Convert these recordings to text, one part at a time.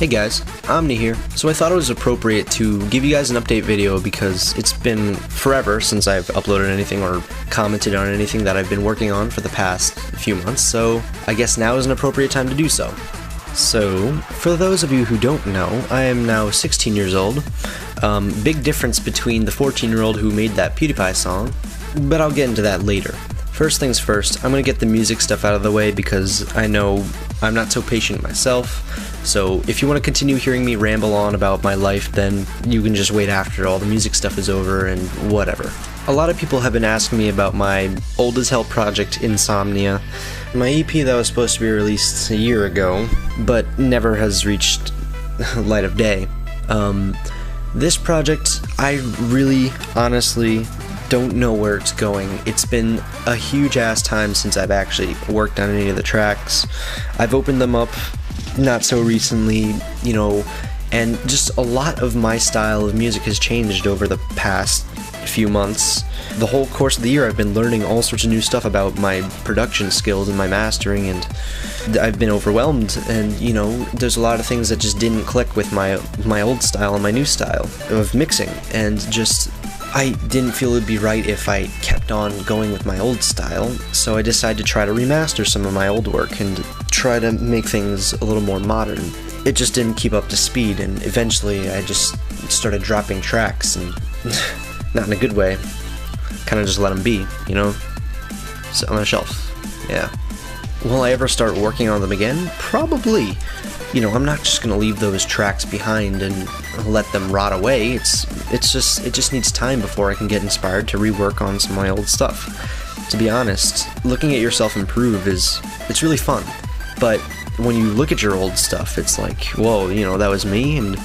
Hey guys, Omni here. So I thought it was appropriate to give you guys an update video because it's been forever since I've uploaded anything or commented on anything that I've been working on for the past few months, so I guess now is an appropriate time to do so. So, for those of you who don't know, I am now 16 years old. Big difference between the 14-year-old who made that PewDiePie song, but I'll get into that later. First things first, I'm gonna get the music stuff out of the way because I know I'm not so patient myself, so if you want to continue hearing me ramble on about my life, then you can just wait after all the music stuff is over and whatever. A lot of people have been asking me about my old as hell project, Insomnia, my EP that was supposed to be released a year ago, but never has reached light of day. This project, I really, honestly, don't know where it's going. It's been a huge ass time since I've actually worked on any of the tracks. I've opened them up not so recently, you know, and just a lot of my style of music has changed over the past few months. The whole course of the year I've been learning all sorts of new stuff about my production skills and my mastering, and I've been overwhelmed, and you know, there's a lot of things that just didn't click with my old style and my new style of mixing, and just I didn't feel it'd be right if I kept on going with my old style, so I decided to try to remaster some of my old work and try to make things a little more modern. It just didn't keep up to speed, and eventually I just started dropping tracks, and not in a good way, kind of just let them be, you know, sit on a shelf, yeah. Will I ever start working on them again? Probably. You know, I'm not just gonna leave those tracks behind and let them rot away. It just needs time before I can get inspired to rework on some of my old stuff. To be honest, looking at yourself improve it's really fun. But when you look at your old stuff, it's like, whoa, you know, that was me, and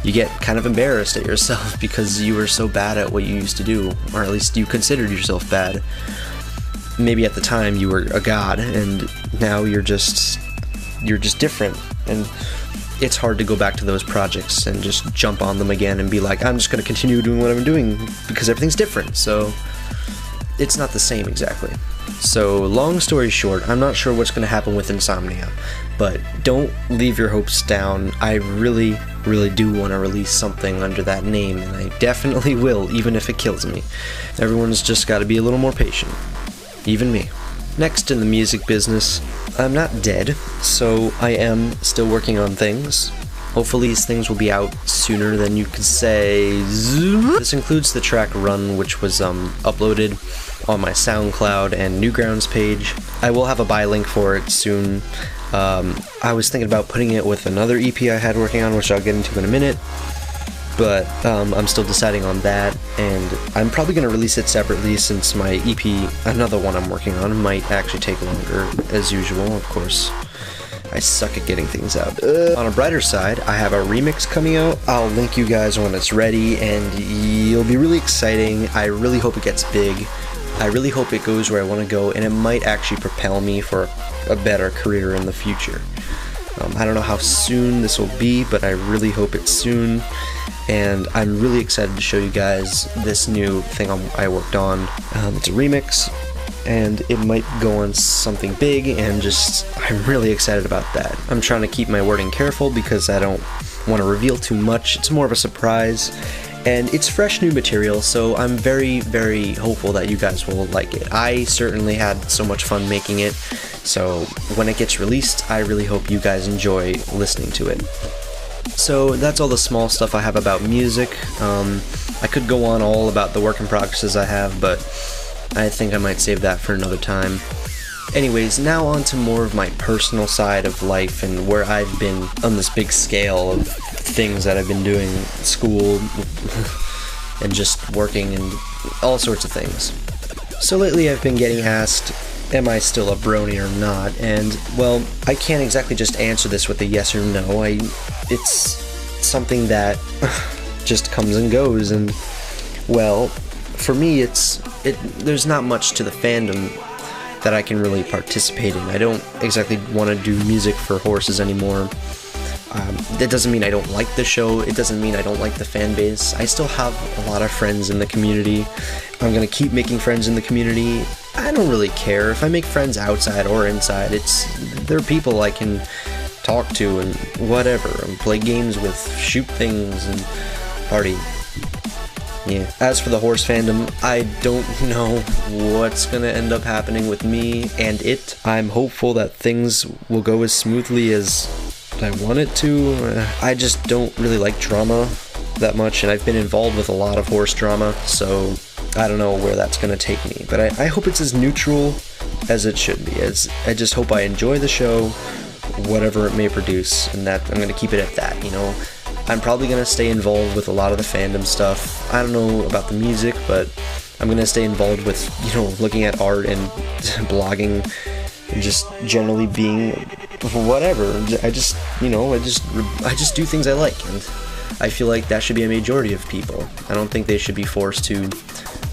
you get kind of embarrassed at yourself because you were so bad at what you used to do, or at least you considered yourself bad. Maybe at the time you were a god, and now you're just different, and it's hard to go back to those projects and just jump on them again and be like, I'm just going to continue doing what I'm doing because everything's different, so it's not the same exactly. So long story short, I'm not sure what's going to happen with Insomnia, but don't leave your hopes down. I really do want to release something under that name, and I definitely will, even if it kills me. Everyone's just got to be a little more patient, even me. Next in the music business, I'm not dead, so I am still working on things. Hopefully these things will be out sooner than you could say. This includes the track Run, which was uploaded on my SoundCloud and Newgrounds page. I will have a buy link for it soon. I was thinking about putting it with another EP I had working on, which I'll get into in a minute. But I'm still deciding on that, and I'm probably going to release it separately since my EP, another one I'm working on, might actually take longer, as usual, of course. I suck at getting things out. On a brighter side, I have a remix coming out. I'll link you guys when it's ready, and it'll be really exciting. I really hope it gets big. I really hope it goes where I want to go, and it might actually propel me for a better career in the future. I don't know how soon this will be, but I really hope it's soon. And I'm really excited to show you guys this new thing I worked on. It's a remix, and it might go on something big, and I'm really excited about that. I'm trying to keep my wording careful because I don't want to reveal too much. It's more of a surprise, and it's fresh new material, so I'm very hopeful that you guys will like it. I certainly had so much fun making it, so when it gets released, I really hope you guys enjoy listening to it. So that's all the small stuff I have about music. I could go on all about the work in progresses I have, but I think I might save that for another time. Anyways, now on to more of my personal side of life and where I've been on this big scale of things that I've been doing, school, and just working and all sorts of things. So lately I've been getting asked, am I still a brony or not? And, well, I can't exactly just answer this with a yes or no. It's something that just comes and goes, and, well, for me, there's not much to the fandom that I can really participate in. I don't exactly want to do music for horses anymore. That doesn't mean I don't like the show, it doesn't mean I don't like the fan base. I still have a lot of friends in the community. I'm gonna keep making friends in the community. I don't really care if I make friends outside or inside. They're people I can talk to and whatever, and play games with, shoot things, and party. Yeah. As for the horse fandom, I don't know what's gonna end up happening with me and it. I'm hopeful that things will go as smoothly as I want it to. I just don't really like drama that much, and I've been involved with a lot of horse drama, so I don't know where that's gonna take me. But I hope it's as neutral as it should be. I just hope I enjoy the show, whatever it may produce, and that I'm gonna keep it at that, you know. I'm probably going to stay involved with a lot of the fandom stuff. I don't know about the music, but I'm going to stay involved with, you know, looking at art and blogging and just generally being whatever. I just do things I like, and I feel like that should be a majority of people. I don't think they should be forced to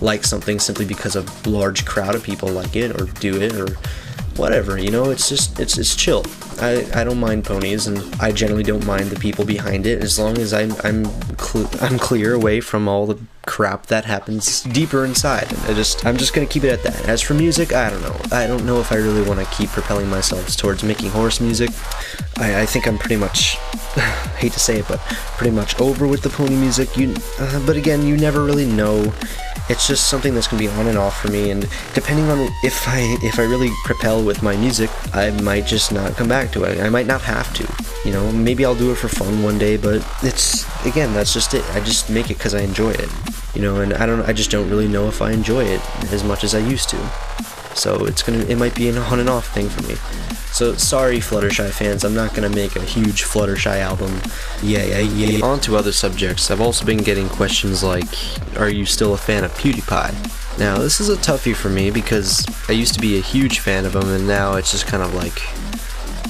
like something simply because a large crowd of people like it or do it or whatever, you know. It's just, it's chill. I don't mind Ponies, and I generally don't mind the people behind it, as long as I'm clear away from all the crap that happens deeper inside. I'm just gonna keep it at that. As for music, I don't know. I don't know if I really want to keep propelling myself towards making horse music. I think I'm pretty much, hate to say it, but pretty much over with the pony music. But again, you never really know. It's just something that's gonna be on and off for me, and depending on if I really propel with my music, I might just not come back to it. I might not have to, you know. Maybe I'll do it for fun one day, but again, that's just it. I just make it because I enjoy it, you know. And I just don't really know if I enjoy it as much as I used to. So it might be an on and off thing for me. So sorry, Fluttershy fans, I'm not gonna make a huge Fluttershy album. Yeah. On to other subjects. I've also been getting questions like, are you still a fan of PewDiePie? Now, this is a toughie for me because I used to be a huge fan of him, and now it's just kind of like,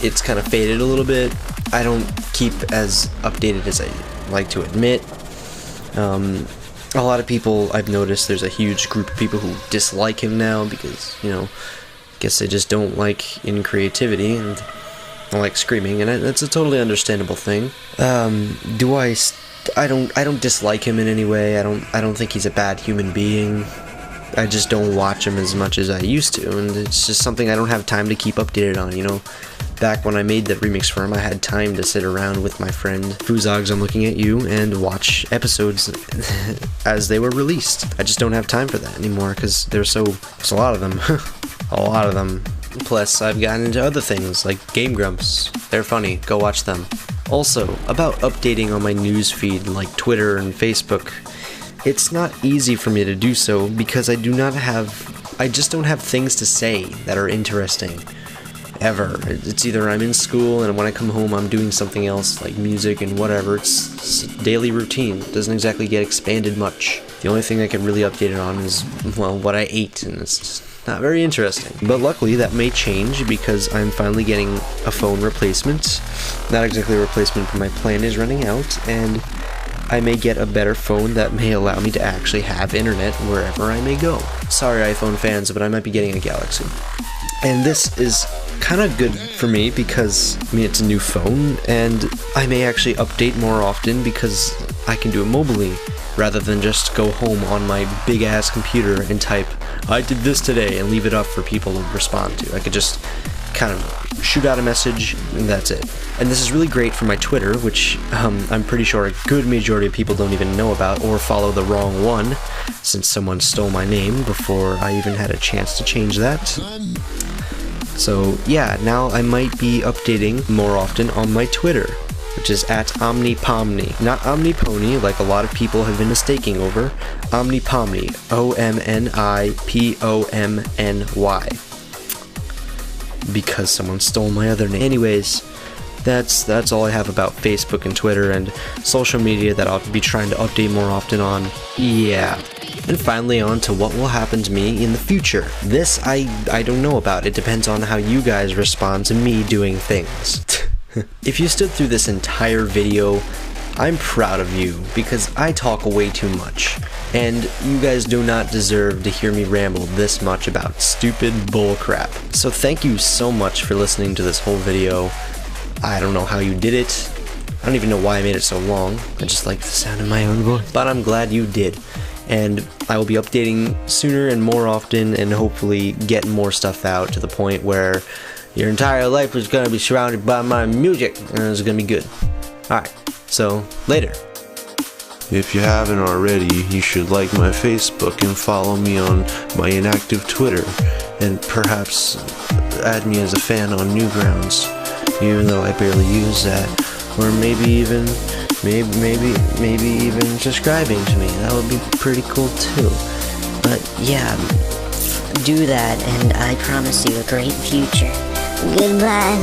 it's kind of faded a little bit. I don't keep as updated as I like to admit. A lot of people, I've noticed there's a huge group of people who dislike him now because, you know, guess they just don't like in creativity and don't like screaming, and it's a totally understandable thing. I don't dislike him in any way. I don't think he's a bad human being. I just don't watch him as much as I used to, and it's just something I don't have time to keep updated on, you know. Back when I made that remix for him, I had time to sit around with my friend fuuuuck, I'm looking at you, and watch episodes as they were released. I just don't have time for that anymore because there's a lot of them. A lot of them. Plus, I've gotten into other things like Game Grumps. They're funny. Go watch them. Also, about updating on my newsfeed like Twitter and Facebook, it's not easy for me to do so because I just don't have things to say that are interesting. Ever. It's either I'm in school and when I come home I'm doing something else like music and whatever. It's daily routine. It doesn't exactly get expanded much. The only thing I can really update it on is, well, what I ate, and it's just not very interesting. But luckily that may change because I'm finally getting a phone replacement. Not exactly a replacement, but my plan is running out, and I may get a better phone that may allow me to actually have internet wherever I may go. Sorry iPhone fans, but I might be getting a Galaxy. And this is kind of good for me because, I mean, it's a new phone, and I may actually update more often because I can do it mobily, rather than just go home on my big-ass computer and type, I did this today, and leave it up for people to respond to. I could just kind of shoot out a message, and that's it. And this is really great for my Twitter, which I'm pretty sure a good majority of people don't even know about, or follow the wrong one, since someone stole my name before I even had a chance to change that. So yeah, now I might be updating more often on my Twitter, which is at Omnipony. Not Omnipony, like a lot of people have been mistaking over. Omnipony. OMNIPOMNY. Because someone stole my other name. Anyways, that's all I have about Facebook and Twitter and social media that I'll be trying to update more often on. Yeah. And finally on to what will happen to me in the future. This I don't know about. It depends on how you guys respond to me doing things. If you stood through this entire video, I'm proud of you because I talk way too much. And you guys do not deserve to hear me ramble this much about stupid bullcrap. So thank you so much for listening to this whole video. I don't know how you did it. I don't even know why I made it so long. I just like the sound of my own voice. But I'm glad you did. And I will be updating sooner and more often and hopefully get more stuff out to the point where Your entire life is gonna be surrounded by my music, and it's gonna be good. Alright, so later. If you haven't already, you should like my Facebook and follow me on my inactive Twitter, and perhaps add me as a fan on Newgrounds, even though I barely use that, or maybe even subscribing to me. That would be pretty cool too. But yeah, do that, and I promise you a great future. Goodbye.